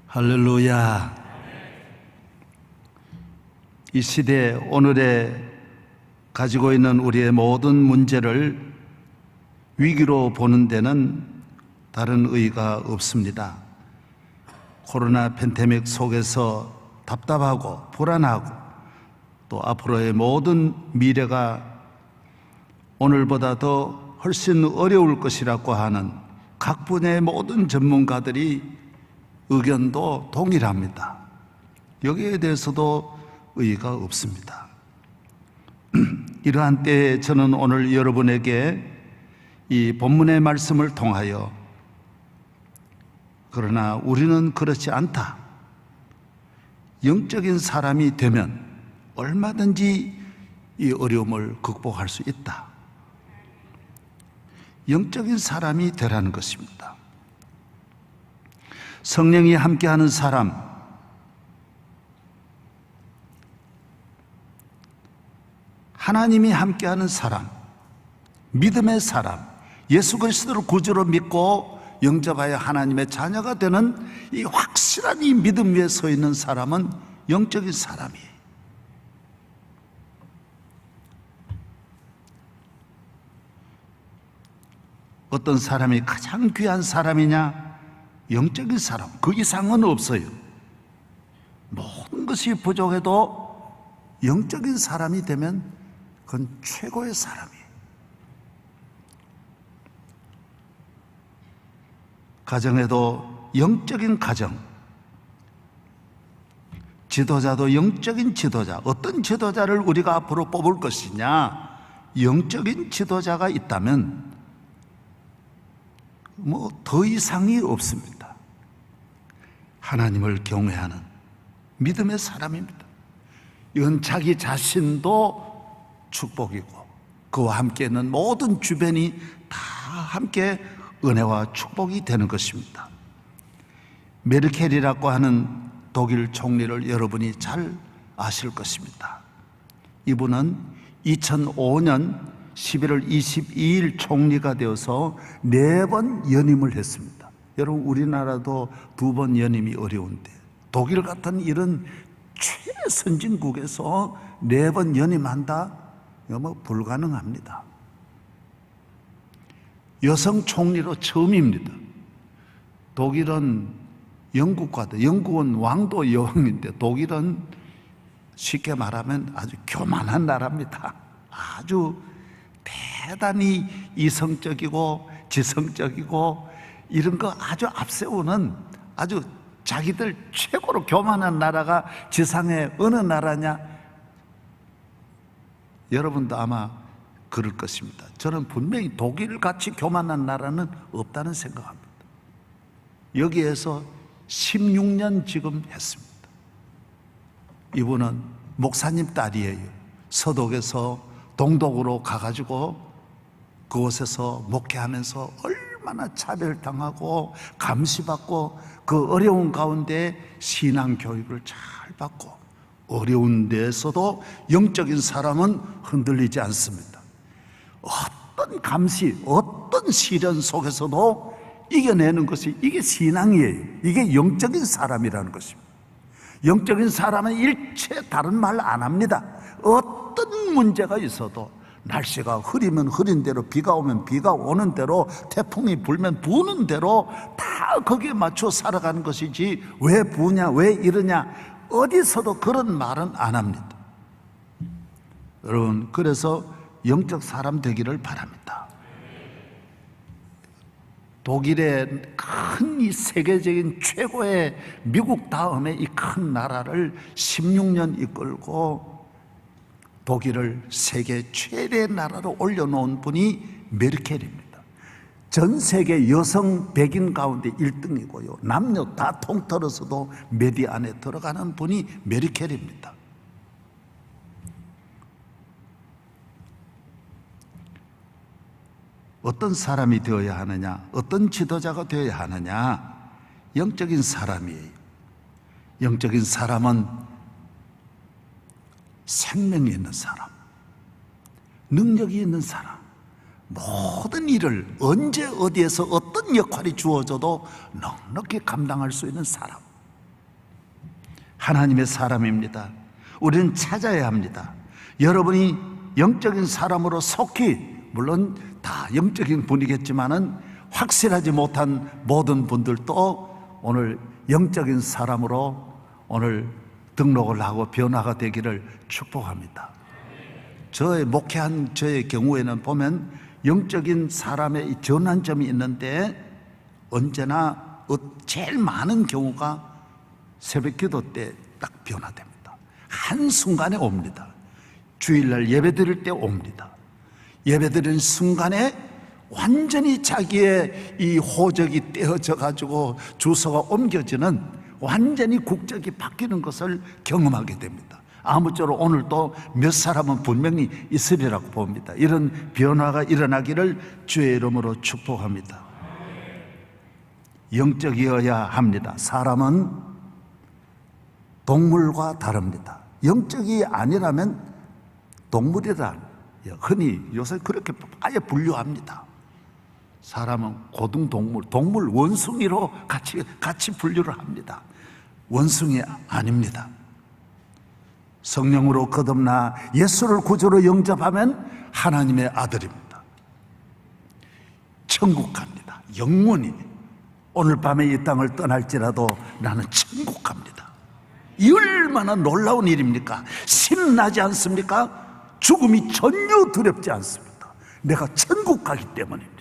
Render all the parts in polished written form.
할렐루야. 이 시대 오늘에 가지고 있는 우리의 모든 문제를 위기로 보는 데는 다른 의의가 없습니다. 코로나 팬데믹 속에서 답답하고 불안하고 또 앞으로의 모든 미래가 오늘보다 더 훨씬 어려울 것이라고 하는 각 분야의 모든 전문가들이 의견도 동일합니다. 여기에 대해서도 의의가 없습니다. 이러한 때에 저는 오늘 여러분에게 이 본문의 말씀을 통하여 그러나 우리는 그렇지 않다. 영적인 사람이 되면 얼마든지 이 어려움을 극복할 수 있다. 영적인 사람이 되라는 것입니다. 성령이 함께하는 사람, 하나님이 함께하는 사람, 믿음의 사람, 예수 그리스도를 구주로 믿고 영접하여 하나님의 자녀가 되는 이 확실한 이 믿음 위에 서 있는 사람은 영적인 사람이에요. 어떤 사람이 가장 귀한 사람이냐? 영적인 사람, 그 이상은 없어요. 모든 것이 부족해도 영적인 사람이 되면 그건 최고의 사람이에요. 가정에도 영적인 가정, 지도자도 영적인 지도자, 어떤 지도자를 우리가 앞으로 뽑을 것이냐? 영적인 지도자가 있다면 더 이상이 없습니다. 하나님을 경외하는 믿음의 사람입니다. 이건 자기 자신도 축복이고 그와 함께 있는 모든 주변이 다 함께 은혜와 축복이 되는 것입니다. 메르켈이라고 하는 독일 총리를 여러분이 잘 아실 것입니다. 이분은 2005년 11월 22일 총리가 되어서 4번 연임을 했습니다. 여러분, 우리나라도 2번 연임이 어려운데 독일 같은 이런 최선진국에서 4번 연임한다? 불가능합니다. 여성 총리로 처음입니다. 독일은 영국과도, 영국은 왕도 여왕인데 독일은 쉽게 말하면 아주 교만한 나라입니다. 아주 대단히 이성적이고 지성적이고 이런 거 아주 앞세우는 아주 자기들 최고로 교만한 나라가 지상에 어느 나라냐? 여러분도 아마 그럴 것입니다. 저는 분명히 독일같이 교만한 나라는 없다는 생각합니다. 여기에서 16년 지금 했습니다. 이분은 목사님 딸이에요. 서독에서 동독으로 가가지고 그곳에서 목회하면서 얼마나 차별당하고 감시받고 그 어려운 가운데 신앙교육을 잘 받고 어려운 데에서도 영적인 사람은 흔들리지 않습니다. 어떤 감시, 어떤 시련 속에서도 이겨내는 것이 이게 신앙이에요. 이게 영적인 사람이라는 것입니다. 영적인 사람은 일체 다른 말 안 합니다. 어떤 문제가 있어도 날씨가 흐리면 흐린 대로, 비가 오면 비가 오는 대로, 태풍이 불면 부는 대로 다 거기에 맞춰 살아가는 것이지 왜 부냐, 왜 이러냐, 어디서도 그런 말은 안 합니다. 여러분, 그래서 영적 사람 되기를 바랍니다. 독일의 큰 이 세계적인 최고의 미국 다음에 이 큰 나라를 16년 이끌고 독일을 세계 최대의 나라로 올려놓은 분이 메르켈입니다. 전 세계 여성 백인 가운데 1등이고요. 남녀 다 통틀어서도 메디 안에 들어가는 분이 메르켈입니다. 어떤 사람이 되어야 하느냐? 어떤 지도자가 되어야 하느냐? 영적인 사람이에요. 영적인 사람은 생명이 있는 사람, 능력이 있는 사람, 모든 일을 언제 어디에서 어떤 역할이 주어져도 넉넉히 감당할 수 있는 사람, 하나님의 사람입니다. 우리는 찾아야 합니다. 여러분이 영적인 사람으로 속히, 물론 다 영적인 분이겠지만은 확실하지 못한 모든 분들도 오늘 영적인 사람으로 오늘 등록을 하고 변화가 되기를 축복합니다. 저의 목회한 저의 경우에는 보면 영적인 사람의 전환점이 있는데 언제나 제일 많은 경우가 새벽 기도 때 딱 변화됩니다. 한순간에 옵니다. 주일날 예배 드릴 때 옵니다. 예배 드리는 순간에 완전히 자기의 이 호적이 떼어져 가지고 주소가 옮겨지는, 완전히 국적이 바뀌는 것을 경험하게 됩니다. 아무쪼록 오늘도 몇 사람은 분명히 있으리라고 봅니다. 이런 변화가 일어나기를 주의 이름으로 축복합니다. 영적이어야 합니다. 사람은 동물과 다릅니다. 영적이 아니라면 동물이란, 흔히 요새 그렇게 아예 분류합니다. 사람은 고등동물, 동물 원숭이로 같이 분류를 합니다. 원숭이 아닙니다. 성령으로 거듭나 예수를 구주로 영접하면 하나님의 아들입니다. 천국 갑니다. 영원히 오늘 밤에 이 땅을 떠날지라도 나는 천국 갑니다. 이 얼마나 놀라운 일입니까? 신나지 않습니까? 죽음이 전혀 두렵지 않습니다. 내가 천국 가기 때문입니다.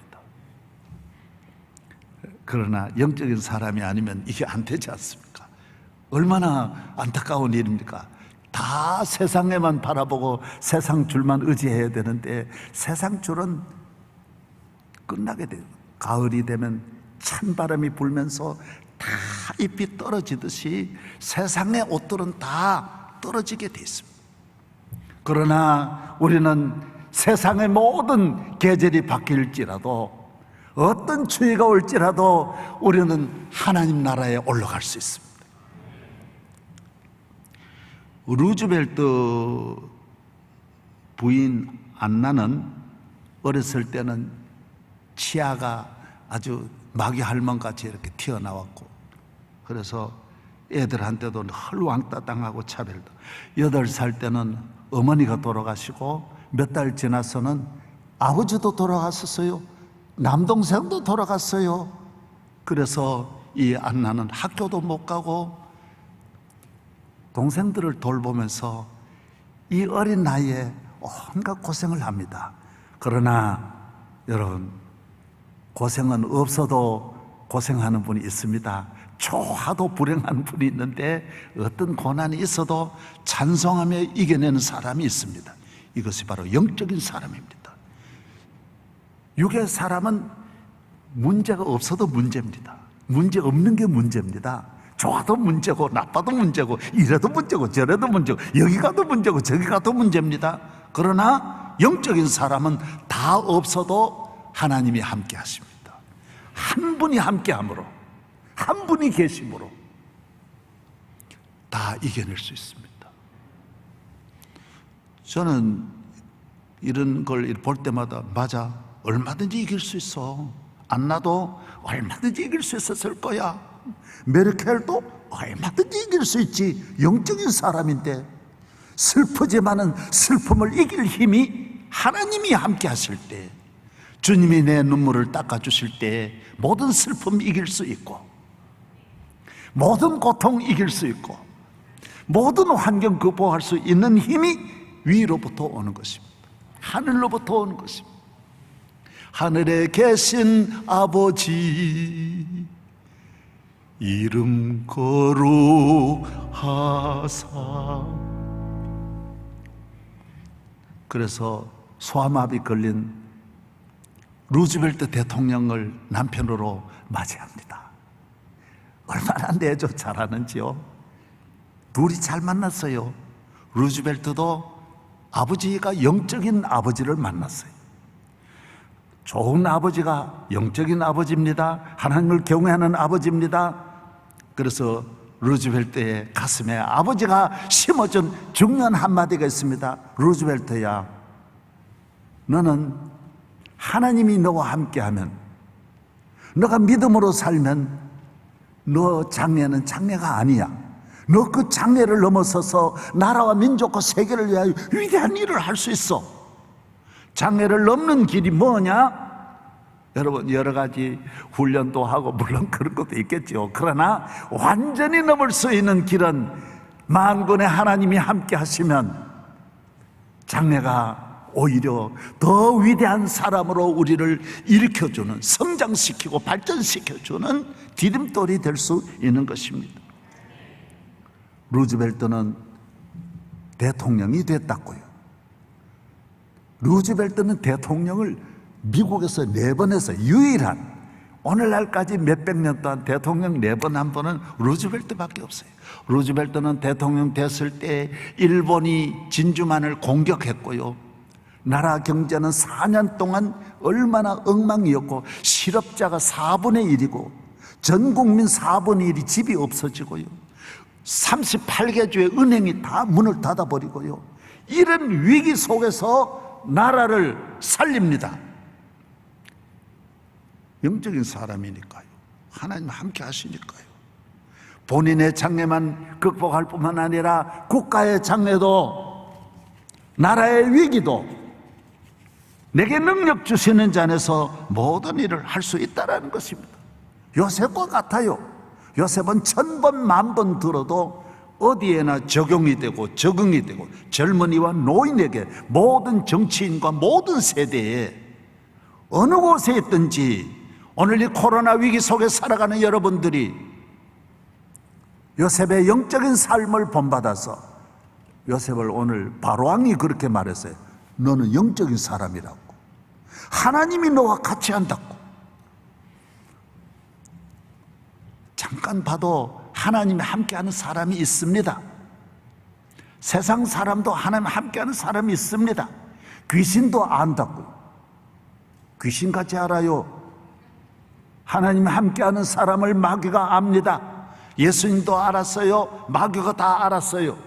그러나 영적인 사람이 아니면 이게 안 되지 않습니까? 얼마나 안타까운 일입니까? 다 세상에만 바라보고 세상 줄만 의지해야 되는데 세상 줄은 끝나게 돼요. 가을이 되면 찬바람이 불면서 다 잎이 떨어지듯이 세상의 옷들은 다 떨어지게 돼 있습니다. 그러나 우리는 세상의 모든 계절이 바뀔지라도, 어떤 추위가 올지라도 우리는 하나님 나라에 올라갈 수 있습니다. 루즈벨트 부인 안나는 어렸을 때는 치아가 아주 마귀 할멈같이 이렇게 튀어나왔고, 그래서 애들한테도 헐왕따 당하고 차별도. 8살 때는 어머니가 돌아가시고 몇 달 지나서는 아버지도 돌아갔었어요. 남동생도 돌아갔어요. 그래서 이 안나는 학교도 못 가고 동생들을 돌보면서 이 어린 나이에 온갖 고생을 합니다. 그러나 여러분, 고생은 없어도 고생하는 분이 있습니다. 초하도 불행한 분이 있는데 어떤 고난이 있어도 찬송하며 이겨내는 사람이 있습니다. 이것이 바로 영적인 사람입니다. 육의 사람은 문제가 없어도 문제입니다. 문제 없는 게 문제입니다. 좋아도 문제고 나빠도 문제고 이래도 문제고 저래도 문제고 여기 가도 문제고 저기 가도 문제입니다. 그러나 영적인 사람은 다 없어도 하나님이 함께 하십니다. 한 분이 함께 함으로, 한 분이 계심으로 다 이겨낼 수 있습니다. 저는 이런 걸 볼 때마다 맞아, 얼마든지 이길 수 있어. 안나도 얼마든지 이길 수 있었을 거야. 메르켈도 얼마든지 이길 수 있지. 영적인 사람인데. 슬프지만은 슬픔을 이길 힘이 하나님이 함께 하실 때, 주님이 내 눈물을 닦아주실 때 모든 슬픔 이길 수 있고, 모든 고통 이길 수 있고, 모든 환경 극복할 수 있는 힘이 위로부터 오는 것입니다. 하늘로부터 오는 것입니다. 하늘에 계신 아버지 이름 거룩하사. 그래서 소아마비 걸린 루즈벨트 대통령을 남편으로 맞이합니다. 얼마나 내조 잘하는지요. 둘이 잘 만났어요. 루즈벨트도 아버지가 영적인 아버지를 만났어요. 좋은 아버지가 영적인 아버지입니다. 하나님을 경외하는 아버지입니다. 그래서 루즈벨트의 가슴에 아버지가 심어준 중요한 한마디가 있습니다. 루즈벨트야, 너는 하나님이 너와 함께하면, 너가 믿음으로 살면 너 장래는 장래가 아니야. 너 그 장애를 넘어서서 나라와 민족과 세계를 위하여 위대한 일을 할 수 있어. 장애를 넘는 길이 뭐냐? 여러분, 여러 가지 훈련도 하고 물론 그런 것도 있겠죠. 그러나 완전히 넘을 수 있는 길은 만군의 하나님이 함께 하시면 장래가 오히려 더 위대한 사람으로 우리를 일으켜주는, 성장시키고 발전시켜주는 디딤돌이 될 수 있는 것입니다. 루즈벨트는 대통령이 됐다고요. 루즈벨트는 대통령을 미국에서 4번 해서 유일한, 오늘날까지 몇백 년 동안 대통령 4번 한 번은 루즈벨트밖에 없어요. 루즈벨트는 대통령 됐을 때 일본이 진주만을 공격했고요, 나라 경제는 4년 동안 얼마나 엉망이었고, 실업자가 4분의 1이고 전 국민 4분의 1이 집이 없어지고요, 38개 주의 은행이 다 문을 닫아버리고요, 이런 위기 속에서 나라를 살립니다. 영적인 사람이니까요. 하나님 함께 하시니까요. 본인의 장애만 극복할 뿐만 아니라 국가의 장애도, 나라의 위기도 내게 능력 주시는 자 안에서 모든 일을 할 수 있다는 것입니다. 요셉과 같아요. 요셉은 1000번, 10,000번 들어도 어디에나 적용이 되고 적응이 되고, 젊은이와 노인에게, 모든 정치인과 모든 세대에 어느 곳에 있든지, 오늘 이 코로나 위기 속에 살아가는 여러분들이 요셉의 영적인 삶을 본받아서, 요셉을 오늘 바로왕이 그렇게 말했어요. 너는 영적인 사람이라고, 하나님이 너와 같이 한다고. 잠깐 봐도 하나님이 함께하는 사람이 있습니다. 세상 사람도 하나님 함께하는 사람이 있습니다. 귀신도 안다고요. 귀신같이 알아요. 하나님 함께하는 사람을 마귀가 압니다. 예수님도 알았어요. 마귀가 다 알았어요.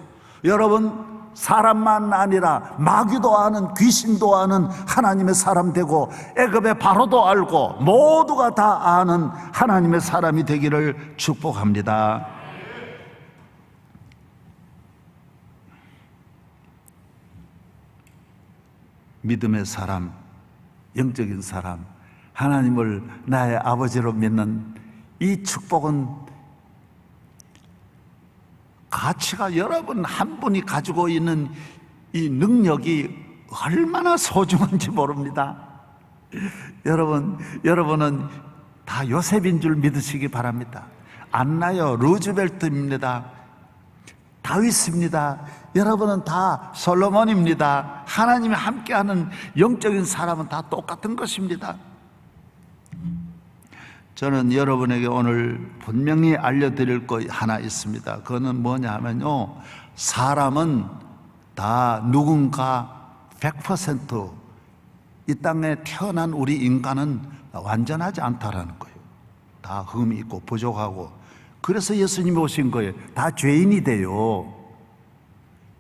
여러분, 사람만 아니라 마귀도 아는, 귀신도 아는 하나님의 사람 되고, 애굽의 바로도 알고 모두가 다 아는 하나님의 사람이 되기를 축복합니다. 믿음의 사람, 영적인 사람, 하나님을 나의 아버지로 믿는 이 축복은 가치가, 여러분 한 분이 가지고 있는 이 능력이 얼마나 소중한지 모릅니다. 여러분은 다 요셉인 줄 믿으시기 바랍니다. 안나요, 루즈벨트입니다. 다윗입니다. 여러분은 다 솔로몬입니다. 하나님이 함께하는 영적인 사람은 다 똑같은 것입니다. 저는 여러분에게 오늘 분명히 알려드릴 것 하나 있습니다. 그거는 뭐냐 하면요, 사람은 다 누군가 100% 이 땅에 태어난 우리 인간은 완전하지 않다라는 거예요. 다 흠이 있고 부족하고, 그래서 예수님이 오신 거예요. 다 죄인이 돼요.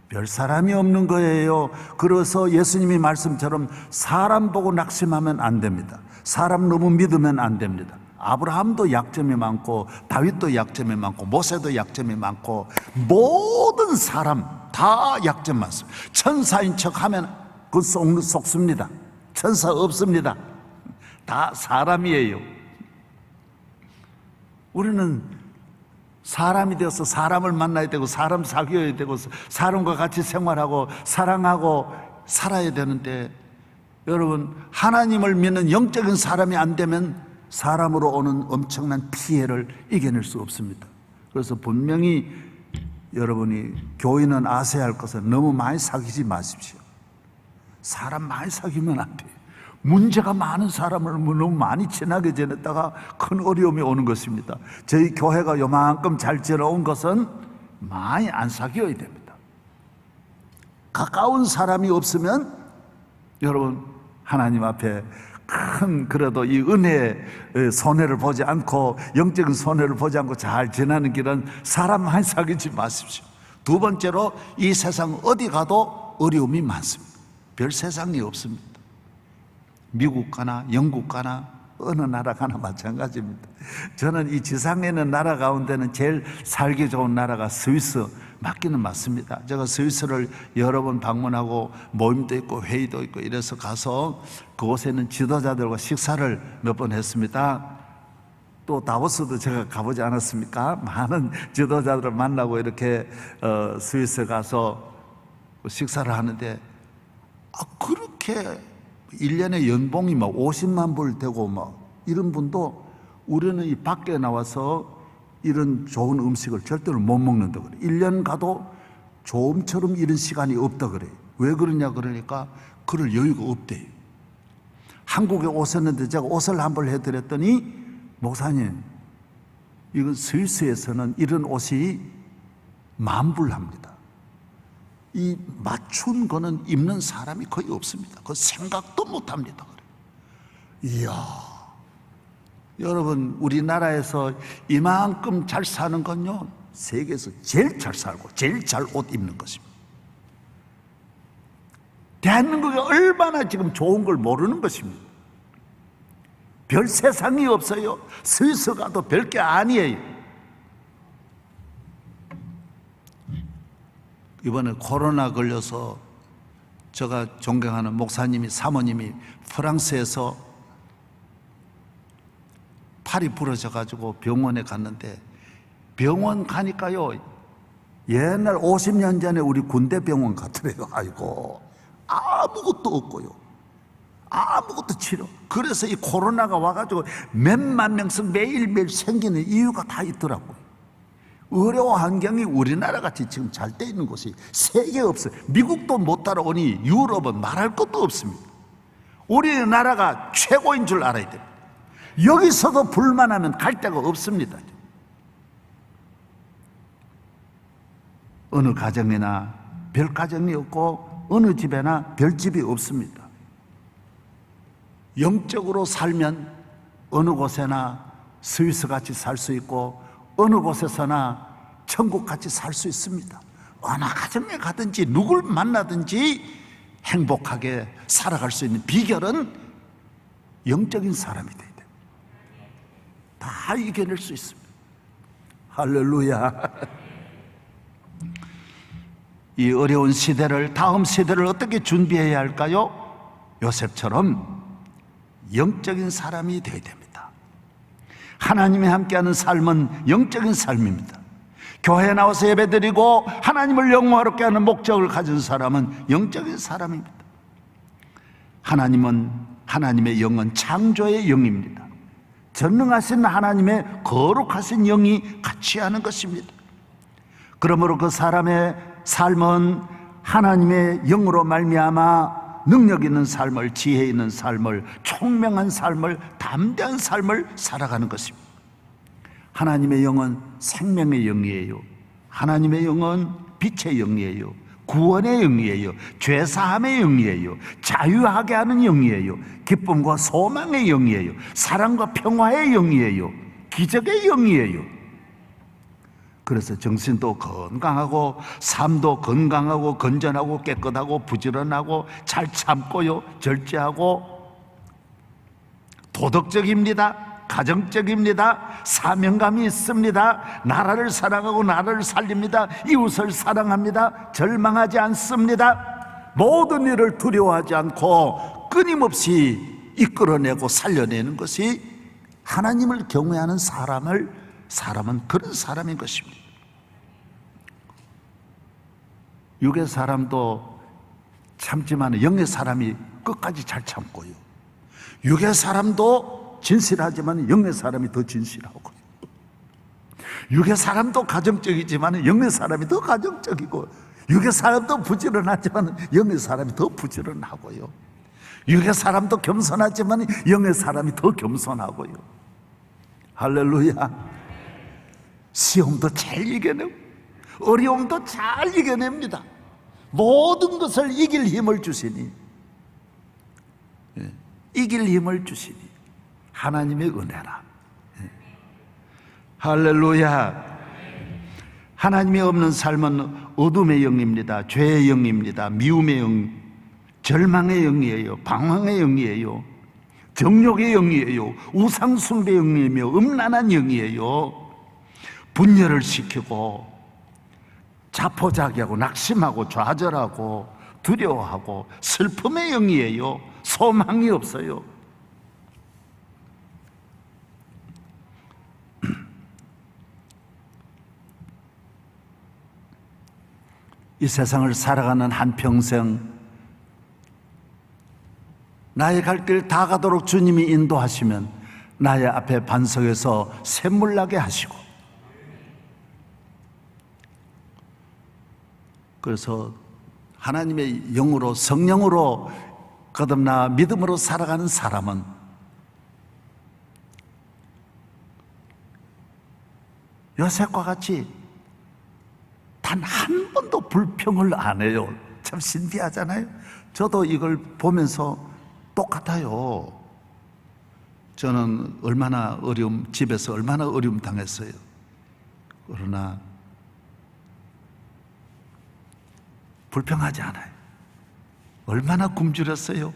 별 사람이 없는 거예요. 그래서 예수님이 말씀처럼 사람 보고 낙심하면 안 됩니다. 사람 너무 믿으면 안 됩니다. 아브라함도 약점이 많고, 다윗도 약점이 많고, 모세도 약점이 많고, 모든 사람 다 약점 많습니다. 천사인 척 하면 그 속습니다. 천사 없습니다. 다 사람이에요. 우리는 사람이 되어서 사람을 만나야 되고, 사람 사귀어야 되고, 사람과 같이 생활하고 사랑하고 살아야 되는데, 여러분, 하나님을 믿는 영적인 사람이 안 되면 사람으로 오는 엄청난 피해를 이겨낼 수 없습니다. 그래서 분명히 여러분이, 교인은 아셔야 할 것은 너무 많이 사귀지 마십시오. 사람 많이 사귀면 안 돼요. 문제가 많은 사람을 너무 많이 친하게 지냈다가 큰 어려움이 오는 것입니다. 저희 교회가 요만큼 잘 지어온 것은 많이 안 사귀어야 됩니다. 가까운 사람이 없으면 여러분, 하나님 앞에 큰, 그래도 이 은혜의 손해를 보지 않고, 영적인 손해를 보지 않고 잘 지나는 길은 사람 많이 사귀지 마십시오. 두 번째로, 이 세상 어디 가도 어려움이 많습니다. 별 세상이 없습니다. 미국 가나 영국 가나 어느 나라 가나 마찬가지입니다. 저는 이 지상에 있는 나라 가운데는 제일 살기 좋은 나라가 스위스 맞기는 맞습니다. 제가 스위스를 여러 번 방문하고 모임도 있고 회의도 있고 이래서 가서 그곳에 있는 지도자들과 식사를 몇 번 했습니다. 또 다보스도 제가 가보지 않았습니까? 많은 지도자들을 만나고 이렇게 스위스 가서 식사를 하는데 그렇게 1년에 연봉이 막 50만 불 되고 막 이런 분도 우리는 이 밖에 나와서 이런 좋은 음식을 절대로 못 먹는다 그래. 1년 가도 조음처럼 이런 시간이 없다 그래. 왜 그러냐 그러니까 그럴 여유가 없대요. 한국에 오셨는데 제가 옷을 한 벌 해드렸더니 목사님, 이건 스위스에서는 이런 옷이 만불합니다. 이 맞춘 거는 입는 사람이 거의 없습니다. 그 생각도 못 합니다. 이야, 여러분, 우리나라에서 이만큼 잘 사는 건요, 세계에서 제일 잘 살고 제일 잘 옷 입는 것입니다. 대한민국이 얼마나 지금 좋은 걸 모르는 것입니다. 별 세상이 없어요. 스위스 가도 별 게 아니에요. 이번에 코로나 걸려서 제가 존경하는 목사님이, 사모님이 프랑스에서 팔이 부러져 가지고 병원에 갔는데, 병원 가니까요, 옛날 50년 전에 우리 군대 병원 같더래요. 아이고, 아무것도 없고요, 아무것도 치료. 그래서 이 코로나가 와가지고 몇만 명씩 매일매일 생기는 이유가 다 있더라고요. 의료 환경이 우리나라 같이 지금 잘 돼 있는 곳이 세계에 없어요. 미국도 못 따라오니 유럽은 말할 것도 없습니다. 우리나라가 최고인 줄 알아야 됩니다. 여기서도 불만하면 갈 데가 없습니다. 어느 가정이나 별 가정이 없고 어느 집에나 별집이 없습니다. 영적으로 살면 어느 곳에나 스위스같이 살 수 있고 어느 곳에서나 천국같이 살 수 있습니다. 어느 가정에 가든지 누굴 만나든지 행복하게 살아갈 수 있는 비결은 영적인 사람이 돼야 돼요. 다 이겨낼 수 있습니다. 할렐루야. 이 어려운 시대를, 다음 시대를 어떻게 준비해야 할까요? 요셉처럼 영적인 사람이 되어야 됩니다. 하나님이 함께하는 삶은 영적인 삶입니다. 교회에 나와서 예배드리고 하나님을 영화롭게 하는 목적을 가진 사람은 영적인 사람입니다. 하나님의 영은 창조의 영입니다. 전능하신 하나님의 거룩하신 영이 같이 하는 것입니다. 그러므로 그 사람의 삶은 하나님의 영으로 말미암아 능력 있는 삶을, 지혜 있는 삶을, 총명한 삶을, 담대한 삶을 살아가는 것입니다. 하나님의 영은 생명의 영이에요. 하나님의 영은 빛의 영이에요. 구원의 영이에요. 죄사함의 영이에요. 자유하게 하는 영이에요. 기쁨과 소망의 영이에요. 사랑과 평화의 영이에요. 기적의 영이에요. 그래서 정신도 건강하고 삶도 건강하고 건전하고 깨끗하고 부지런하고 잘 참고요, 절제하고 도덕적입니다. 가정적입니다. 사명감이 있습니다. 나라를 사랑하고 나라를 살립니다. 이웃을 사랑합니다. 절망하지 않습니다. 모든 일을 두려워하지 않고 끊임없이 이끌어내고 살려내는 것이 하나님을 경외하는 사람은 그런 사람인 것입니다. 육의 사람도 참지만 영의 사람이 끝까지 잘 참고요. 육의 사람도 진실하지만 영의 사람이 더 진실하고요. 육의 사람도 가정적이지만 영의 사람이 더 가정적이고, 육의 사람도 부지런하지만 영의 사람이 더 부지런하고요. 육의 사람도 겸손하지만 영의 사람이 더 겸손하고요. 할렐루야. 시험도 잘 이겨내고 어려움도 잘 이겨냅니다. 모든 것을 이길 힘을 주시니, 이길 힘을 주시니 하나님의 은혜라. 할렐루야. 하나님이 없는 삶은 어둠의 영입니다. 죄의 영입니다. 미움의 영, 절망의 영이에요. 방황의 영이에요. 정욕의 영이에요. 우상숭배 영이며 음란한 영이에요. 분열을 시키고 자포자기하고 낙심하고 좌절하고 두려워하고 슬픔의 영이에요. 소망이 없어요. 이 세상을 살아가는 한평생 나의 갈 길 다 가도록 주님이 인도하시면 나의 앞에 반석에서 샘물 나게 하시고, 그래서 하나님의 영으로 성령으로 거듭나 믿음으로 살아가는 사람은 요셉과 같이 단 한 번도 불평을 안 해요. 참 신비하잖아요. 저도 이걸 보면서 똑같아요. 저는 얼마나 집에서 얼마나 어려움 당했어요. 그러나 불평하지 않아요. 얼마나 굶주렸어요.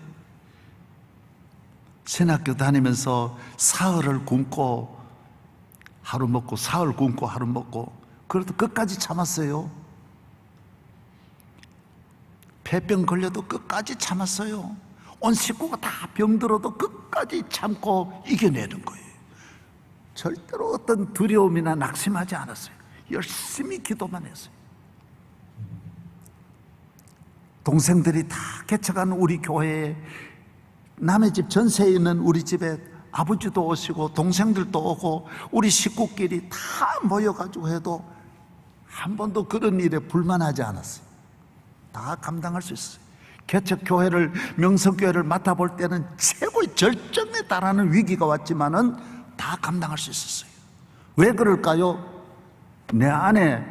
신학교 다니면서 사흘을 굶고 하루 먹고, 사흘 굶고 하루 먹고, 그래도 끝까지 참았어요. 폐병 걸려도 끝까지 참았어요. 온 식구가 다 병들어도 끝까지 참고 이겨내는 거예요. 절대로 어떤 두려움이나 낙심하지 않았어요. 열심히 기도만 했어요. 동생들이 다 개척한 우리 교회에, 남의 집 전세에 있는 우리 집에 아버지도 오시고 동생들도 오고 우리 식구끼리 다 모여가지고 해도 한 번도 그런 일에 불만하지 않았어요. 다 감당할 수 있어요. 개척교회를, 명성교회를 맡아볼 때는 최고의 절정에 달하는 위기가 왔지만은 다 감당할 수 있었어요. 왜 그럴까요? 내 안에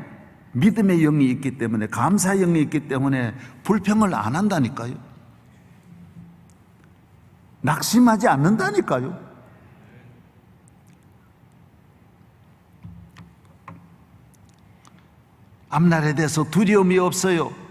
믿음의 영이 있기 때문에, 감사의 영이 있기 때문에 불평을 안 한다니까요. 낙심하지 않는다니까요. 앞날에 대해서 두려움이 없어요.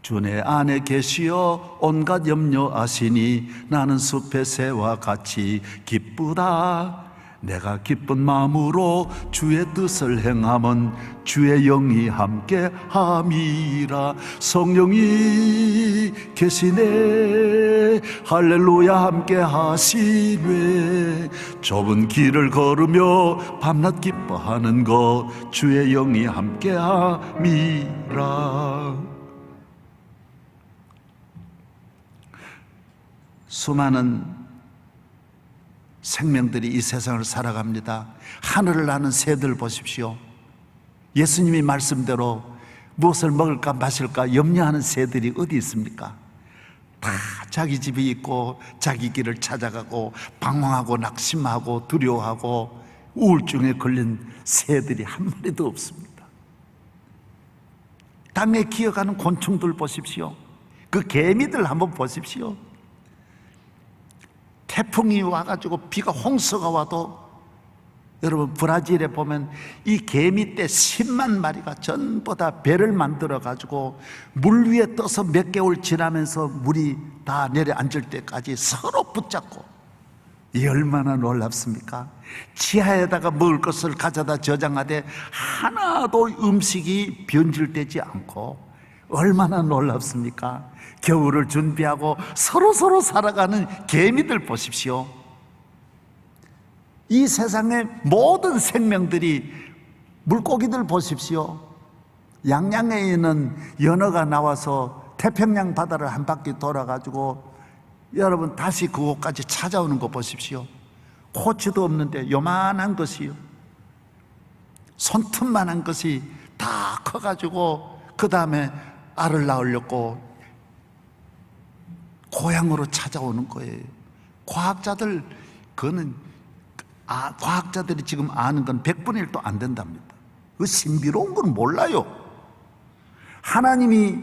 주 내 안에 계시어 온갖 염려 아시니 나는 숲의 새와 같이 기쁘다. 내가 기쁜 마음으로 주의 뜻을 행함은 주의 영이 함께 함이라. 성령이 계시네, 할렐루야 함께 하시네. 좁은 길을 걸으며 밤낮 기뻐하는 것 주의 영이 함께 함이라. 수많은 생명들이 이 세상을 살아갑니다. 하늘을 나는 새들 보십시오. 예수님이 말씀대로 무엇을 먹을까 마실까 염려하는 새들이 어디 있습니까? 다 자기 집이 있고 자기 길을 찾아가고 방황하고 낙심하고 두려워하고 우울증에 걸린 새들이 한 마리도 없습니다. 땅에 기어가는 곤충들 보십시오. 그 개미들 한번 보십시오. 태풍이 와가지고 비가, 홍수가 와도 여러분 브라질에 보면 이 개미떼 10만 마리가 전부 다 배를 만들어 가지고 물 위에 떠서 몇 개월 지나면서 물이 다 내려앉을 때까지 서로 붙잡고, 이 얼마나 놀랍습니까? 지하에다가 먹을 것을 가져다 저장하되 하나도 음식이 변질되지 않고 얼마나 놀랍습니까? 겨울을 준비하고 서로 살아가는 개미들 보십시오. 이 세상의 모든 생명들이, 물고기들 보십시오. 양양에 있는 연어가 나와서 태평양 바다를 한 바퀴 돌아가지고 여러분 다시 그곳까지 찾아오는 거 보십시오. 호치도 없는데 요만한 것이요, 손톱만한 것이 다 커가지고 그 다음에 알을 낳으려고 고향으로 찾아오는 거예요. 과학자들, 과학자들이 지금 아는 건 100분의 1도 안 된답니다. 그 신비로운 건 몰라요. 하나님이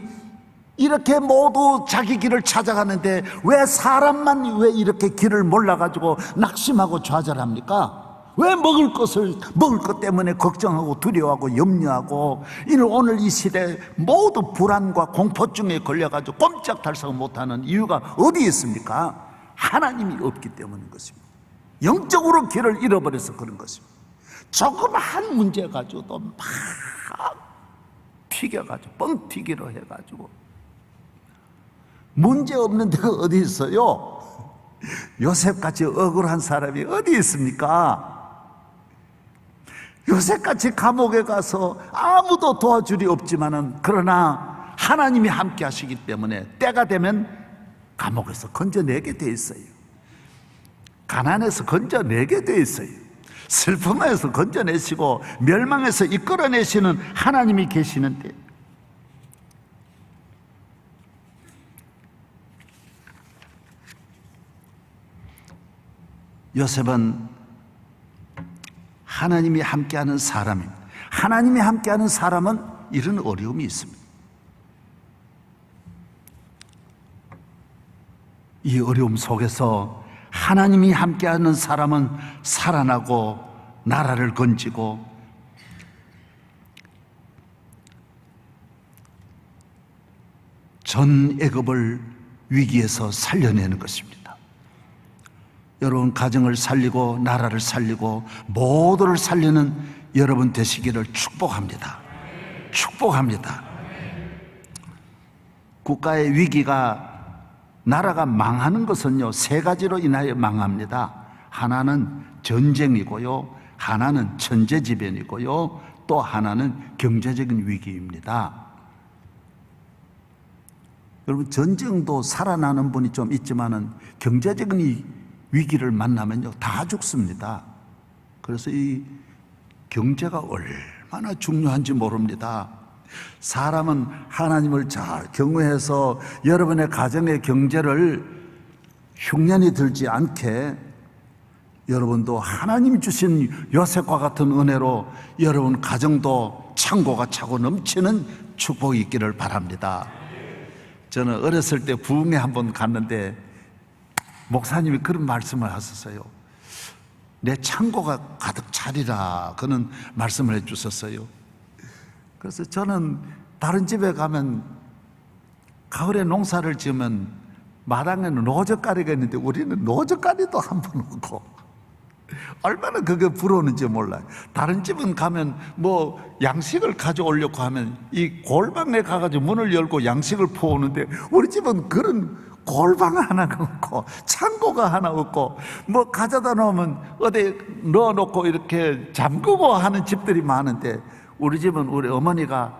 이렇게 모두 자기 길을 찾아가는데 왜 사람만 왜 이렇게 길을 몰라가지고 낙심하고 좌절합니까? 왜 먹을 것 때문에 걱정하고 두려워하고 염려하고 오늘 이 시대에 모두 불안과 공포증에 걸려가지고 꼼짝달싹 못하는 이유가 어디 있습니까? 하나님이 없기 때문인 것입니다. 영적으로 길을 잃어버려서 그런 것입니다. 조그마한 문제 가지고도 막 튀겨가지고 뻥튀기로 해가지고 문제 없는 데가 어디 있어요? 요셉같이 억울한 사람이 어디 있습니까? 요셉같이 감옥에 가서 아무도 도와줄이 없지만은 그러나 하나님이 함께 하시기 때문에 때가 되면 감옥에서 건져내게 돼 있어요. 가난에서 건져내게 돼 있어요. 슬픔에서 건져내시고 멸망에서 이끌어내시는 하나님이 계시는데, 요셉은 하나님이 함께하는 사람입니다. 하나님이 함께하는 사람은 이런 어려움이 있습니다. 이 어려움 속에서 하나님이 함께하는 사람은 살아나고 나라를 건지고 전 애굽을 위기에서 살려내는 것입니다. 여러분, 가정을 살리고 나라를 살리고 모두를 살리는 여러분 되시기를 축복합니다. 축복합니다. 국가의 위기가, 나라가 망하는 것은요, 세 가지로 인하여 망합니다. 하나는 전쟁이고요, 하나는 천재지변이고요, 또 하나는 경제적인 위기입니다. 여러분, 전쟁도 살아나는 분이 좀 있지만은 경제적인 위기를 만나면요 다 죽습니다. 그래서 이 경제가 얼마나 중요한지 모릅니다. 사람은 하나님을 잘 경외해서 여러분의 가정의 경제를 흉년이 들지 않게 여러분도 하나님 주신 요셉과 같은 은혜로 여러분 가정도 창고가 차고 넘치는 축복이 있기를 바랍니다. 저는 어렸을 때 부흥회 한번 갔는데 목사님이 그런 말씀을 하셨어요. 내 창고가 가득 차리라, 그런 말씀을 해주셨어요. 그래서 저는 다른 집에 가면 가을에 농사를 지으면 마당에는 노젓가리가 있는데 우리는 노젓가리도 한 번 없고 얼마나 그게 부러우는지 몰라요. 다른 집은 가면 뭐 양식을 가져오려고 하면 이 골방에 가가지고 문을 열고 양식을 퍼오는데 우리 집은 그런 골방 하나가 없고 창고가 하나 없고 뭐 가져다 놓으면 어디 넣어놓고 이렇게 잠그고 하는 집들이 많은데 우리 집은 우리 어머니가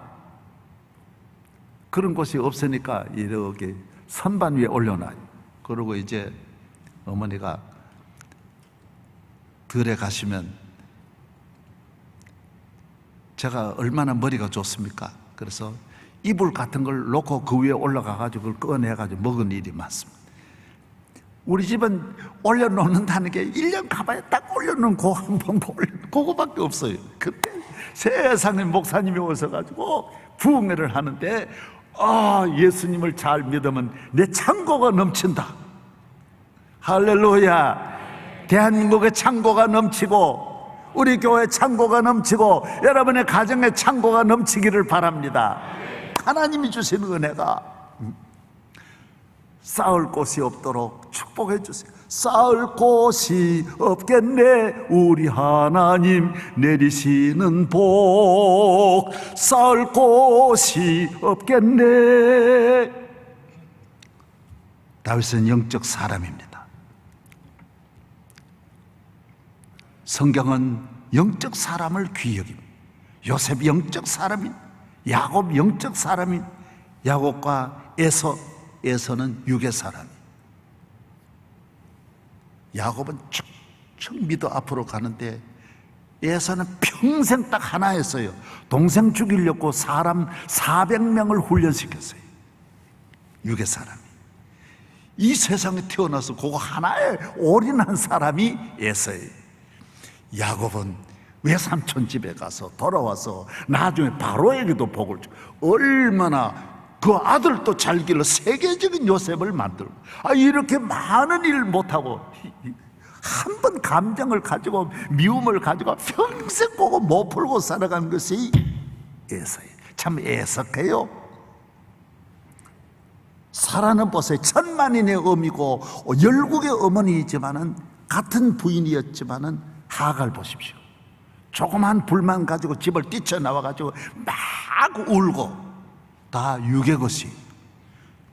그런 곳이 없으니까 이렇게 선반 위에 올려놔요. 그리고 이제 어머니가 들에 가시면 제가 얼마나 머리가 좋습니까? 그래서 이불 같은 걸 놓고 그 위에 올라가가지고 그걸 꺼내가지고 먹은 일이 많습니다. 우리 집은 올려놓는다는 게 1년 가봐야 딱 올려놓은 거 한 번 그거밖에 없어요. 그때 세상에 목사님이 오셔가지고 부흥회를 하는데 예수님을 잘 믿으면 내 창고가 넘친다. 할렐루야. 대한민국의 창고가 넘치고 우리 교회 창고가 넘치고 여러분의 가정의 창고가 넘치기를 바랍니다. 하나님이 주신 은혜가 쌓을 곳이 없도록 축복해 주세요. 쌓을 곳이 없겠네. 우리 하나님 내리시는 복 쌓을 곳이 없겠네. 다윗은 영적 사람입니다. 성경은 영적 사람을 귀여깁니다. 요셉 영적 사람인, 야곱 영적 사람인, 야곱과 에서는 육의 사람이. 야곱은 쭉쭉 믿어 앞으로 가는데 에서는 평생 딱 하나였어요. 동생 죽이려고 사람 400명을 훈련시켰어요. 육의 사람이. 이 세상에 태어나서 그거 하나에 올인한 사람이 에서예요. 야곱은 외삼촌 집에 가서 돌아와서 나중에 바로에게도 복을 주고 얼마나 그 아들도 잘 길러 세계적인 요셉을 만들고 이렇게 많은 일을 못하고 한 번 감정을 가지고 미움을 가지고 평생 보고 못 풀고 살아가는 것이 에서예요. 참 애석해요. 사라는 보세요. 천만인의 어미고 열국의 어머니이지만은 같은 부인이었지만은 하갈 보십시오. 조그만 불만 가지고 집을 뛰쳐나와가지고 막 울고 다 육의 것이.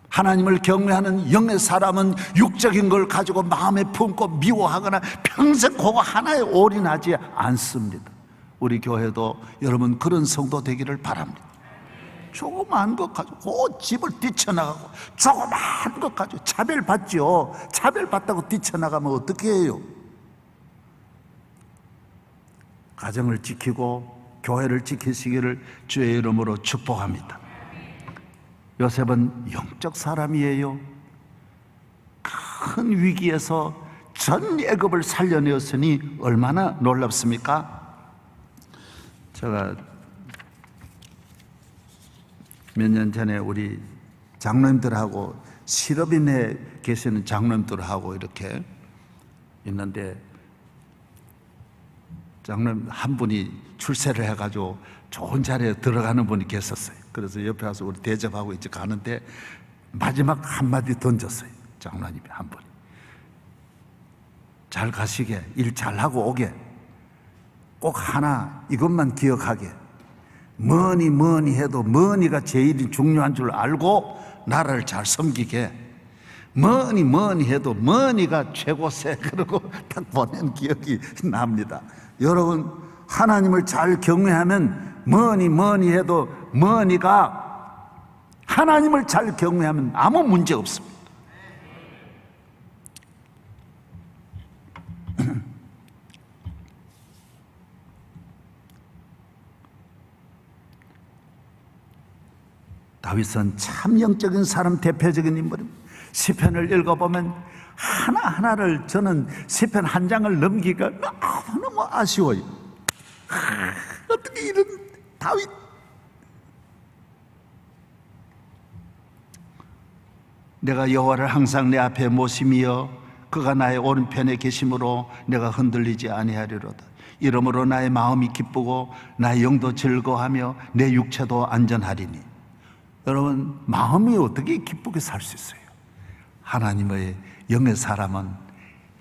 하나님을 경외하는 영의 사람은 육적인 걸 가지고 마음에 품고 미워하거나 평생 그거 하나에 올인하지 않습니다. 우리 교회도 여러분 그런 성도 되기를 바랍니다. 조그만 것 가지고 그 집을 뛰쳐나가고 조그만 것 가지고 차별받죠. 차별받다고 뛰쳐나가면 어떻게 해요? 가정을 지키고 교회를 지키시기를 주의 이름으로 축복합니다. 요셉은 영적 사람이에요. 큰 위기에서 전 애굽을 살려내었으니 얼마나 놀랍습니까? 제가 몇 년 전에 우리 장로님들하고 실업인에 계시는 장로님들하고 이렇게 있는데 장로님 한 분이 출세를 해가지고 좋은 자리에 들어가는 분이 계셨어요. 그래서 옆에 와서 우리 대접하고 이제 가는데 마지막 한마디 던졌어요. 장로님이 한 분이. 잘 가시게, 일 잘하고 오게, 꼭 하나 이것만 기억하게, 뭐니 해도 뭐니가 제일 중요한 줄 알고 나라를 잘 섬기게, 뭐니 해도 뭐니가 최고세. 그러고 딱 보낸 기억이 납니다. 여러분 하나님을 잘 경외하면 뭐니 해도 뭐니가, 하나님을 잘 경외하면 아무 문제 없습니다. 다윗은 참 영적인 사람 대표적인 인물입니다. 시편을 읽어보면 하나하나를, 저는 시편 한 장을 넘기기가 너무너무 아쉬워요. 어떻게 이런 다윗, 내가 여호와를 항상 내 앞에 모심이여 그가 나의 오른편에 계심으로 내가 흔들리지 아니하리로다. 이러므로 나의 마음이 기쁘고 나의 영도 즐거워하며 내 육체도 안전하리니. 여러분 마음이 어떻게 기쁘게 살 수 있어요? 하나님의 영의 사람은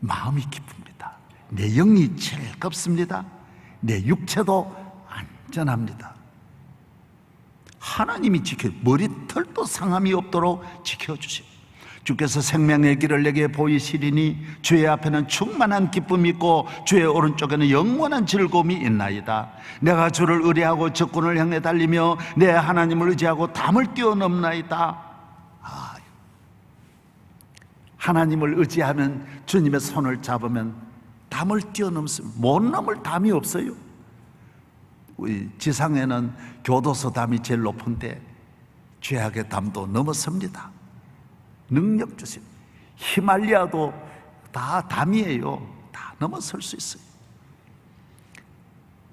마음이 기쁩니다. 내 영이 즐겁습니다. 내 육체도 안전합니다. 하나님이 지켜, 머리털도 상함이 없도록 지켜주십니다. 주께서 생명의 길을 내게 보이시리니 주의 앞에는 충만한 기쁨이 있고 주의 오른쪽에는 영원한 즐거움이 있나이다. 내가 주를 의뢰하고 적군을 향해 달리며 내 하나님을 의지하고 담을 뛰어넘나이다. 하나님을 의지하면, 주님의 손을 잡으면 담을 뛰어넘습니다. 못 넘을 담이 없어요. 우리 지상에는 교도소 담이 제일 높은데 죄악의 담도 넘어섭니다. 능력 주심. 히말리아도 다 담이에요. 다 넘어설 수 있어요.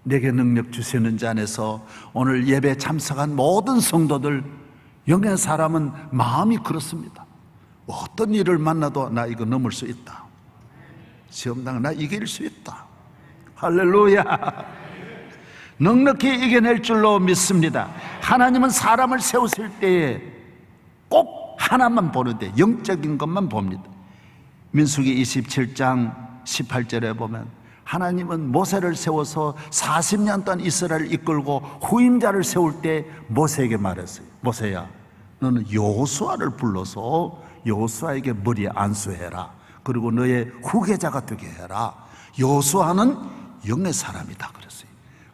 내게 능력 주시는 자 안에서 오늘 예배 참석한 모든 성도들, 영의 사람은 마음이 그렇습니다. 어떤 일을 만나도 나 이거 넘을 수 있다. 시험당 나 이길 수 있다. 할렐루야. 넉넉히 이겨낼 줄로 믿습니다. 하나님은 사람을 세우실 때에 꼭 하나만 보는데 영적인 것만 봅니다. 민수기 27장 18절에 보면 하나님은 모세를 세워서 40년 동안 이스라엘을 이끌고 후임자를 세울 때 모세에게 말했어요. 모세야, 너는 여호수아를 불러서 여호수아에게 머리에 안수해라. 그리고 너의 후계자가 되게 해라. 여호수아는 영의 사람이다 그랬어요.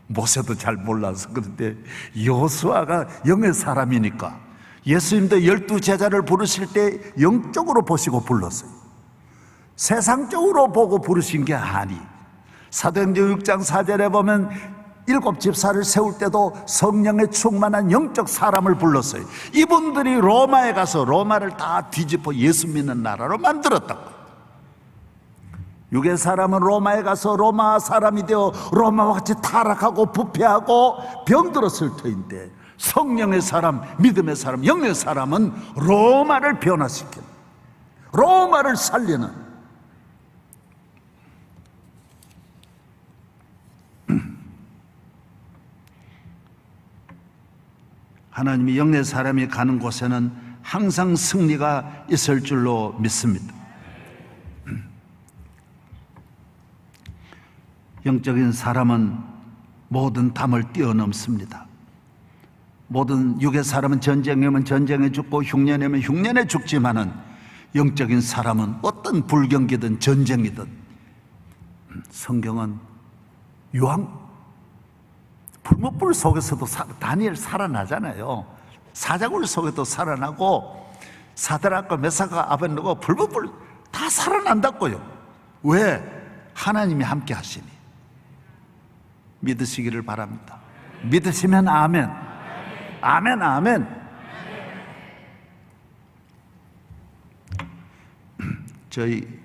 모세도 잘 몰라서. 그런데 여호수아가 영의 사람이니까 예수님도 12제자를 부르실 때 영적으로 보시고 불렀어요. 세상적으로 보고 부르신 게 아니. 사도행전 6장 4절에 보면 7집사를 세울 때도 성령에 충만한 영적 사람을 불렀어요. 이분들이 로마에 가서 로마를 다 뒤집어 예수 믿는 나라로 만들었다고. 육의 사람은 로마에 가서 로마 사람이 되어 로마와 같이 타락하고 부패하고 병들었을 터인데, 성령의 사람, 믿음의 사람, 영의 사람은 로마를 변화시키는, 로마를 살리는. 하나님이 영의 사람이 가는 곳에는 항상 승리가 있을 줄로 믿습니다. 영적인 사람은 모든 담을 뛰어넘습니다. 모든 육의 사람은 전쟁에 오면 전쟁에 죽고 흉년에 오면 흉년에 죽지만은 영적인 사람은 어떤 불경기든 전쟁이든 성경은 불못불 속에서도 다니엘 살아나잖아요. 사자굴 속에도 살아나고 사드락과 메사가 아벤노가 불못불 다 살아난다고요. 왜? 하나님이 함께 하시니. 믿으시기를 바랍니다. 믿으시면 아멘. 아멘, 아멘.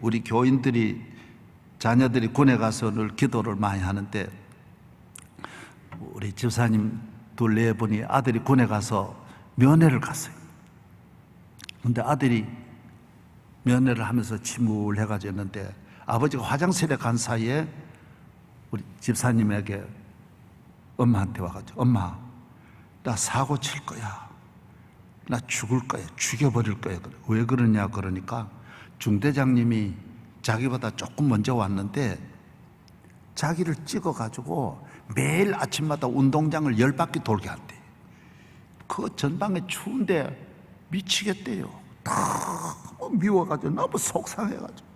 우리 교인들이, 자녀들이 군에 가서 늘 기도를 많이 하는데, 우리 집사님 둘, 네 분이 아들이 군에 가서 면회를 갔어요. 근데 아들이 면회를 하면서 침울해가지고 있는데, 아버지가 화장실에 간 사이에 우리 집사님에게 엄마한테 와가지고, 엄마, 나 사고 칠 거야. 나 죽을 거야. 죽여버릴 거야. 왜 그러냐 그러니까 중대장님이 자기보다 조금 먼저 왔는데 자기를 찍어가지고 매일 아침마다 운동장을 10바퀴 돌게 한대. 그 전방에 추운데 미치겠대요. 너무 미워가지고 너무 속상해가지고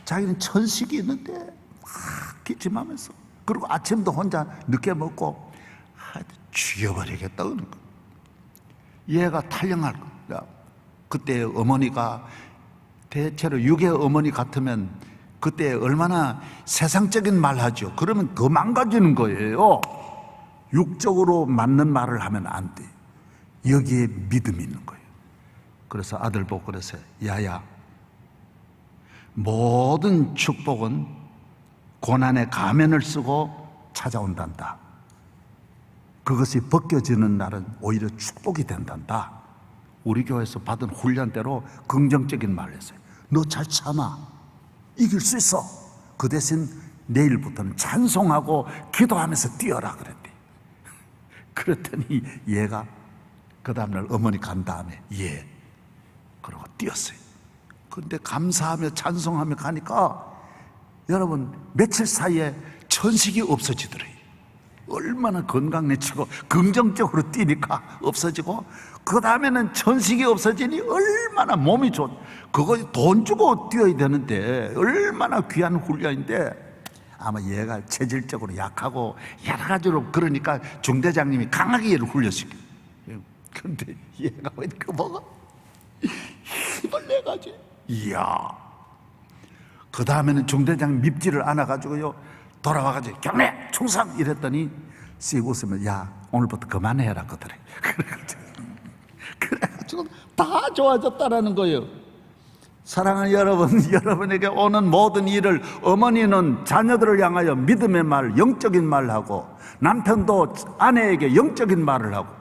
자기는 천식이 있는데 막 기침하면서, 그리고 아침도 혼자 늦게 먹고 죽여버리겠다 그러는 거야. 얘가 탈영할 거야. 그때 어머니가 대체로 육의 어머니 같으면 그때 얼마나 세상적인 말 하죠. 그러면 더 망가지는 거예요. 육적으로 맞는 말을 하면 안 돼. 여기에 믿음이 있는 거예요. 그래서 아들 보고 그랬어요. 야야, 모든 축복은 고난의 가면을 쓰고 찾아온단다. 그것이 벗겨지는 날은 오히려 축복이 된단다. 우리 교회에서 받은 훈련대로 긍정적인 말을 했어요. 너 잘 참아. 이길 수 있어. 그 대신 내일부터는 찬송하고 기도하면서 뛰어라 그랬대. 그랬더니 얘가 그 다음날 어머니 간 다음에 그러고 뛰었어요. 그런데 감사하며 찬송하며 가니까 여러분 며칠 사이에 천식이 없어지더래요. 얼마나 건강해지고 긍정적으로 뛰니까 없어지고, 그 다음에는 천식이 없어지니 얼마나 몸이 좋. 그거 돈 주고 뛰어야 되는데 얼마나 귀한 훈련인데, 아마 얘가 체질적으로 약하고 여러 가지로 그러니까 중대장님이 강하게 얘를 훈련시켜. 그런데 얘가 왜 그 뭐가 힘을 내가지고, 이야. 그 다음에는 중대장님 밉지를 않아가지고요, 돌아와가지고 경례 충성 이랬더니 씩 웃으면 야 오늘부터 그만해라 그더래. 그래가지고 다 좋아졌다라는 거예요. 사랑하는 여러분, 여러분에게 오는 모든 일을 어머니는 자녀들을 향하여 믿음의 말, 영적인 말을 하고, 남편도 아내에게 영적인 말을 하고,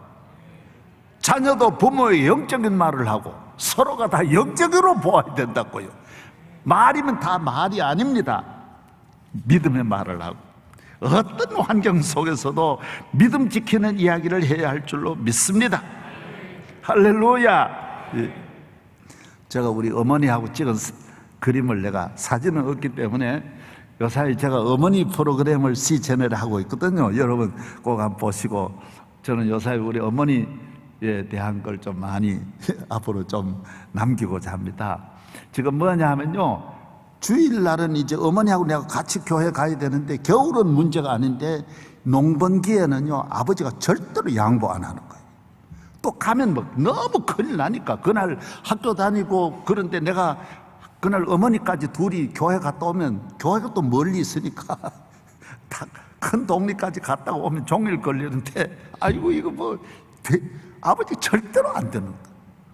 자녀도 부모에게 영적인 말을 하고, 서로가 다 영적으로 보아야 된다고요. 말이면 다 말이 아닙니다. 믿음의 말을 하고 어떤 환경 속에서도 믿음 지키는 이야기를 해야 할 줄로 믿습니다. 할렐루야. 제가 우리 어머니하고 찍은 그림을, 내가 사진은 없기 때문에 요사이 제가 어머니 프로그램을 CCN에 하고 있거든요. 여러분 꼭 한번 보시고, 저는 요사이 우리 어머니에 대한 걸 좀 많이 앞으로 좀 남기고자 합니다. 지금 뭐냐 하면요, 주일날은 이제 어머니하고 내가 같이 교회 가야 되는데, 겨울은 문제가 아닌데 농번기에는요 아버지가 절대로 양보 안 하는 거예요. 또 가면 뭐 너무 큰일 나니까 그날 학교 다니고, 그런데 내가 그날 어머니까지 둘이 교회 갔다 오면, 교회가 또 멀리 있으니까 다 큰 동리까지 갔다 오면 종일 걸리는데, 아이고 이거 뭐 아버지 절대로 안 되는 거예요.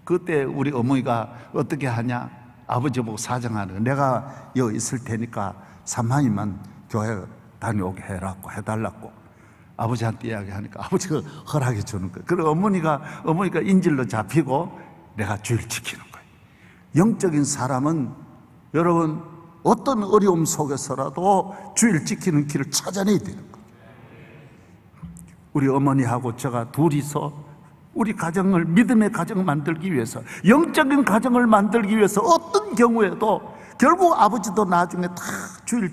그때 우리 어머니가 어떻게 하냐, 아버지 보고 사정하는 거예요. 내가 여기 있을 테니까 삼하이만 교회 다녀오게 해라고 해달라고 아버지한테 이야기하니까 아버지가 허락해 주는 거예요. 그리고 어머니가 인질로 잡히고 내가 주일 지키는 거예요. 영적인 사람은 여러분 어떤 어려움 속에서라도 주일 지키는 길을 찾아내야 되는 거예요. 우리 어머니하고 제가 둘이서 우리 가정을, 믿음의 가정을 만들기 위해서, 영적인 가정을 만들기 위해서 어떤 경우에도 결국 아버지도 나중에 다 주의를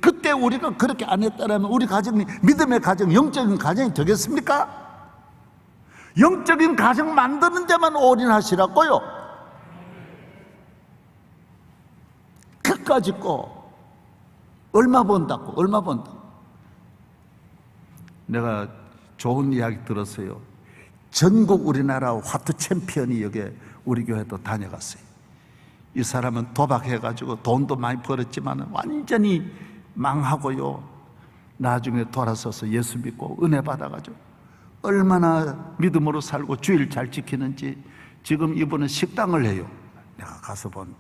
그때 우리가 그렇게 안 했다면 우리 가정이 믿음의 가정, 영적인 가정이 되겠습니까? 영적인 가정 만드는 데만 올인하시라고요. 끝까지 꼭 얼마 번다고. 내가 좋은 이야기 들었어요. 전국 우리나라 화투 챔피언이 여기 우리 교회도 다녀갔어요. 이 사람은 도박해가지고 돈도 많이 벌었지만 완전히 망하고요, 나중에 돌아서서 예수 믿고 은혜 받아가지고 얼마나 믿음으로 살고 주일 잘 지키는지. 지금 이분은 식당을 해요. 내가 가서 본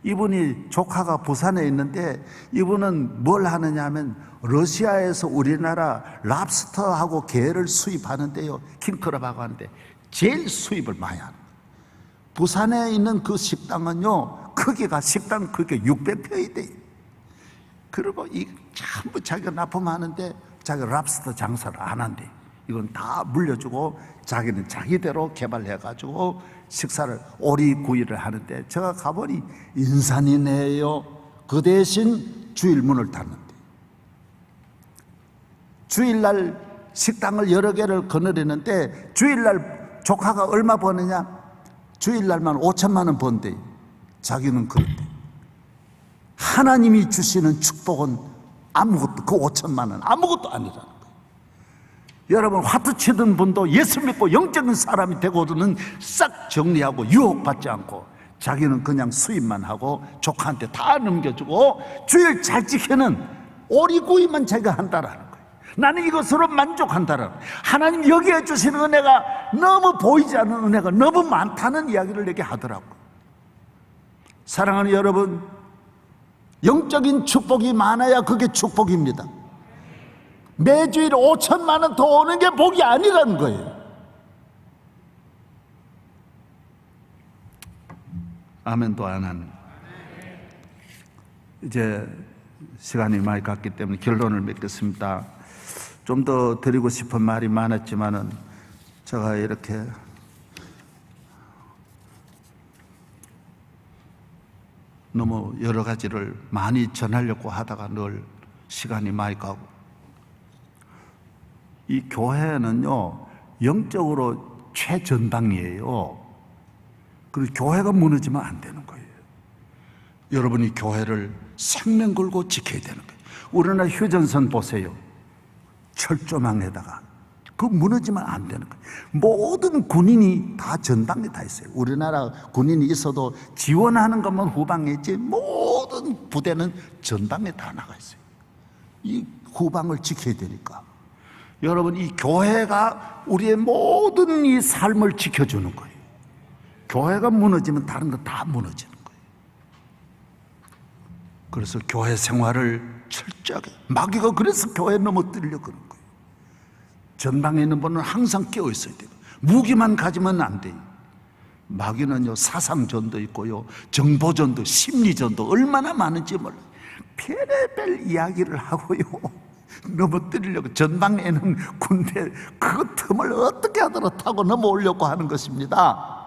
이분이, 조카가 부산에 있는데 이분은 뭘 하느냐 하면 러시아에서 우리나라 랍스터하고 게를 수입하는데요, 킹크랩하고 하는데 제일 수입을 많이 하는 거예요. 부산에 있는 그 식당은요, 식당 크기가 600평이 돼요. 그리고 이 전부 자기가 납품하는데 자기가 랍스터 장사를 안 한대. 이건 다 물려주고 자기는 자기대로 개발해가지고 식사를, 오리구이를 하는데 제가 가보니 인산이네요. 그 대신 주일 문을 닫는데, 주일날 식당을 여러 개를 거느리는데 주일날 조카가 얼마 버느냐? 주일날만 5천만 원 번대. 자기는 그런데 하나님이 주시는 축복은 아무것도, 그 5천만 원 아무것도 아니라는 거예요. 여러분, 화투 치던 분도 예수 믿고 영적인 사람이 되고는 싹 정리하고 유혹받지 않고 자기는 그냥 수입만 하고 조카한테 다 넘겨주고 주일 잘 지키는 오리구이만 자기가 한다라는 거예요. 나는 이것으로 만족한다라는 거예요. 하나님 여기에 주시는 은혜가 너무 보이지 않는 은혜가 너무 많다는 이야기를 내게 하더라고요. 사랑하는 여러분, 영적인 축복이 많아야 그게 축복입니다. 매주일 5천만 원 더 오는 게 복이 아니라는 거예요. 아멘도 안 하는. 이제 시간이 많이 갔기 때문에 결론을 맺겠습니다. 좀 더 드리고 싶은 말이 많았지만은 제가 이렇게 너무 여러 가지를 많이 전하려고 하다가 늘 시간이 많이 가고, 이 교회는요 영적으로 최전방이에요. 그리고 교회가 무너지면 안 되는 거예요. 여러분이 교회를 생명 걸고 지켜야 되는 거예요. 우리나라 휴전선 보세요. 철조망에다가 그 무너지면 안 되는 거예요. 모든 군인이 다 전방에 다 있어요. 우리나라 군인이 있어도 지원하는 것만 후방에 있지 모든 부대는 전방에 다 나가 있어요. 이 후방을 지켜야 되니까 여러분, 이 교회가 우리의 모든 이 삶을 지켜주는 거예요. 교회가 무너지면 다른 거 다 무너지는 거예요. 그래서 교회 생활을 철저하게, 마귀가 그래서 교회 넘어뜨리려고 그러는 거예요. 전방에 있는 분은 항상 깨어 있어야 돼요. 무기만 가지면 안 돼요. 마귀는요 사상전도 있고요, 정보전도, 심리전도 얼마나 많은지 몰라요. 별의별 이야기를 하고요 넘어뜨리려고, 전방에는 군대 그 틈을 어떻게 하더라도 타고 넘어오려고 하는 것입니다.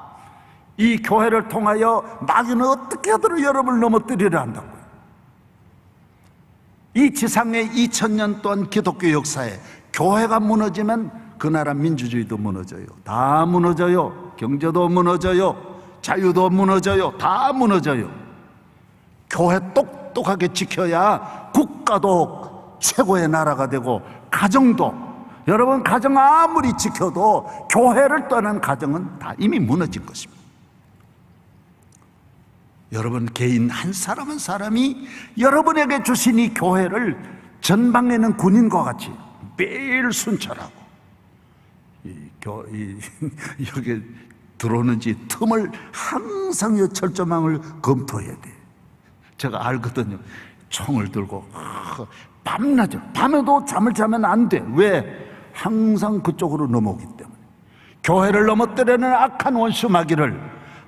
이 교회를 통하여 마귀는 어떻게 하더라도 여러분을 넘어뜨리려 한다고요. 이 지상의 2000년 동안 기독교 역사에 교회가 무너지면 그 나라 민주주의도 무너져요. 다 무너져요. 경제도 무너져요. 자유도 무너져요. 다 무너져요. 교회 똑똑하게 지켜야 국가도 최고의 나라가 되고, 가정도, 여러분 가정 아무리 지켜도 교회를 떠난 가정은 다 이미 무너진 것입니다. 여러분 개인 한 사람 한 사람이 여러분에게 주신 이 교회를 전방에 있는 군인과 같이 매일 순찰하고, 여기 들어오는지 틈을 항상 이 철조망을 검토해야 돼. 제가 알거든요. 총을 들고 밤낮에, 밤에도 잠을 자면 안 돼. 왜? 항상 그쪽으로 넘어오기 때문에. 교회를 넘어뜨리는 악한 원수 마귀를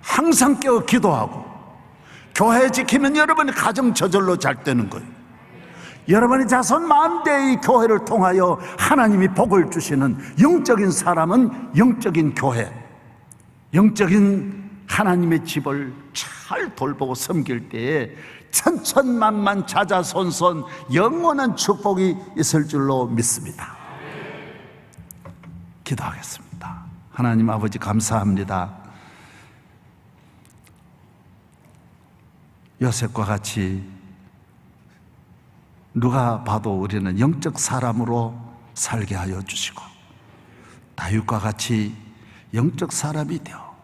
항상 깨어 기도하고, 교회 지키면 여러분의 가정 저절로 잘 되는 거예요. 여러분의 자손 만대의 교회를 통하여 하나님이 복을 주시는 영적인 사람은 영적인 교회, 영적인 하나님의 집을 잘 돌보고 섬길 때에 천천만만 자자손손 영원한 축복이 있을 줄로 믿습니다. 기도하겠습니다. 하나님 아버지 감사합니다. 요셉과 같이 누가 봐도 우리는 영적 사람으로 살게 하여 주시고, 다윗과 같이 영적 사람이 되어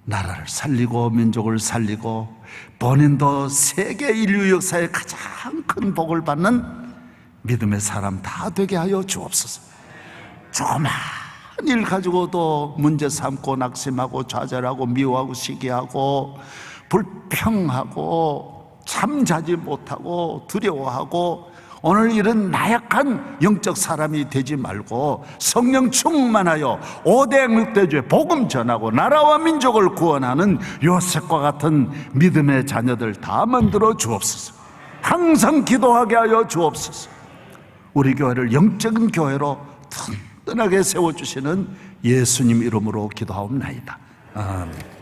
나라를 살리고 민족을 살리고 본인도 세계 인류 역사의 가장 큰 복을 받는 믿음의 사람 다 되게 하여 주옵소서. 조그만 일 가지고도 문제 삼고 낙심하고 좌절하고 미워하고 시기하고 불평하고 잠자지 못하고 두려워하고 오늘 이런 나약한 영적 사람이 되지 말고 성령 충만하여 5대 6대주의 복음 전하고 나라와 민족을 구원하는 요셉과 같은 믿음의 자녀들 다 만들어 주옵소서. 항상 기도하게 하여 주옵소서. 우리 교회를 영적인 교회로 든든하게 세워주시는 예수님 이름으로 기도하옵나이다. 아멘.